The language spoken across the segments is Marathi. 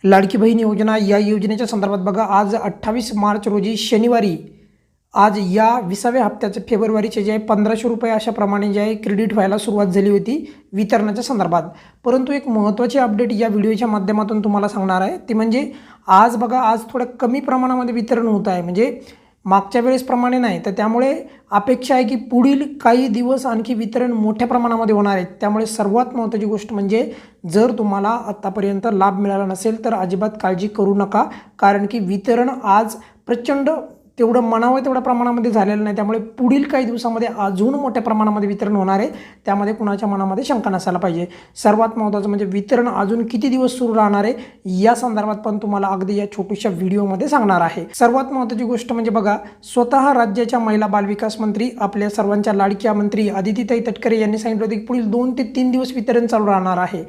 लाडकी बहीण योजना या योजनेच्या संदर्भात बघा, आज 28 मार्च रोजी शनिवारी आज या 20व्या हप्त्याचे फेब्रुवारीचे जे आहे 1500 रुपये अशा प्रमाणे जे आहे क्रेडिट व्हायला सुरुवात झाली होती वितरणाच्या संदर्भात. परंतु एक महत्त्वाची अपडेट या व्हिडिओच्या माध्यमातून तुम्हाला सांगणार आहे, ते म्हणजे आज बघा, आज थोडं कमी प्रमाणामध्ये वितरण होत आहे, म्हणजे मागच्या वेळेसप्रमाणे नाही. तर त्यामुळे अपेक्षा आहे की पुढील काही दिवस आणखी वितरण मोठ्या प्रमाणामध्ये होणार आहे. त्यामुळे सर्वात महत्त्वाची गोष्ट म्हणजे जर तुम्हाला आत्तापर्यंत लाभ मिळाला नसेल तर अजिबात काळजी करू नका, कारण की वितरण आज प्रचंड तेवढं म्हणावं तेवढ्या प्रमाणामध्ये झालेलं नाही. त्यामुळे पुढील काही दिवसामध्ये अजून मोठ्या प्रमाणामध्ये वितरण होणार आहे, त्यामध्ये कुणाच्या मनामध्ये शंका नसायला पाहिजे. सर्वात महत्त्वाचं म्हणजे वितरण अजून किती दिवस सुरू राहणार आहे या संदर्भात पण तुम्हाला अगदी या छोट्याशा व्हिडिओमध्ये सांगणार आहे. सर्वात महत्त्वाची गोष्ट म्हणजे बघा, स्वतः राज्याच्या महिला बालविकास मंत्री आपल्या सर्वांच्या लाडक्या मंत्री आदितीताई तटकरे यांनी सांगितलं होतं की पुढील 2 ते 3 दिवस वितरण चालू राहणार आहे.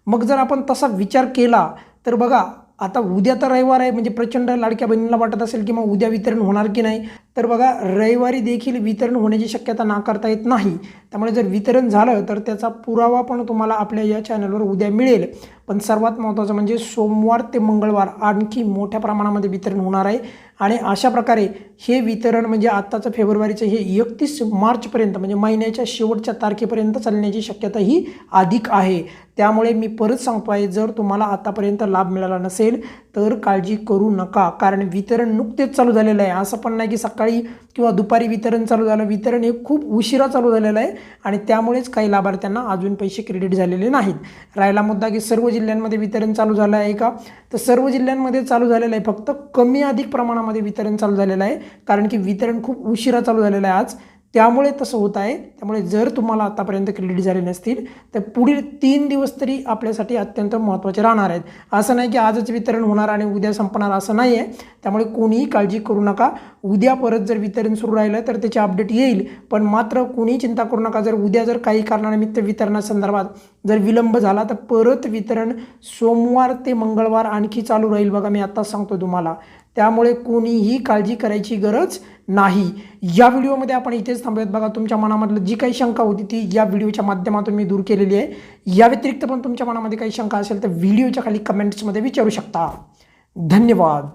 मग जर आपण तसा विचार केला तर बघा, आता उद्या तर रविवार आहे, म्हणजे प्रचंड लाडक्या बहिणीला वाटत असेल की मग उद्या वितरण होणार की नाही, तर बघा रविवारी देखील वितरण होण्याची शक्यता नाकारता येत नाही. त्यामुळे जर वितरण झालं तर त्याचा पुरावा पण तुम्हाला आपल्या या चॅनलवर उद्या मिळेल. पण सर्वात महत्त्वाचं म्हणजे सोमवार ते मंगळवार आणखी मोठ्या प्रमाणामध्ये वितरण होणार आहे. आणि अशा प्रकारे हे वितरण म्हणजे आत्ताचं फेब्रुवारीचं हे 31 मार्चपर्यंत म्हणजे महिन्याच्या शेवटच्या तारखेपर्यंत चालण्याची शक्यता ही अधिक आहे. त्यामुळे मी परत सांगतो आहे, जर तुम्हाला आतापर्यंत लाभ मिळाला नसेल तर काळजी करू नका, कारण वितरण नुकतेच चालू झालेलं आहे. असं पण नाही की सकाळी किंवा दुपारी वितरण चालू झालं, वितरण हे खूप उशिरा चालू झालेलं आहे आणि त्यामुळेच काही लाभार्थ्यांना अजून पैसे क्रेडिट झालेले नाहीत. राहिला मुद्दा की सर्व जिल्ह्यांमध्ये वितरण चालू झालं आहे का, तर सर्व जिल्ह्यांमध्ये चालू झालेलं आहे, फक्त कमी अधिक प्रमाणामध्ये वितरण चालू झालेलं आहे, कारण की वितरण खूप उशिरा चालू झालेलं आहे आज, त्यामुळे तसं होत आहे. त्यामुळे जर तुम्हाला आतापर्यंत क्रेडिट झाले नसतील तर पुढील 3 दिवस तरी आपल्यासाठी अत्यंत महत्त्वाचे राहणार आहेत. असं नाही की आजच वितरण होणार आणि उद्या संपणार, असं नाही आहे. त्यामुळे कोणीही काळजी करू नका. उद्या परत जर वितरण सुरू राहिलं तर त्याचे अपडेट येईल, पण मात्र कोणीही चिंता करू नका. जर उद्या जर काही कारणानिमित्त वितरणासंदर्भात जर विलंब झाला तर परत वितरण सोमवार ते मंगळवार आणखी चालू राहील, बघा मी आत्ताच सांगतो तुम्हाला. त्यामुळे कोणीही काळजी करायची गरज नाही. या व्हिडिओमध्ये आपण इथेच थांबूयात. बघा, तुमच्या मनामधलं जी काही शंका होती ती या व्हिडिओच्या माध्यमातून मी दूर केलेली आहे. या व्यतिरिक्त पण तुमच्या मनामध्ये काही शंका असेल तर व्हिडिओच्या खाली कमेंट्समध्ये विचारू शकता. धन्यवाद.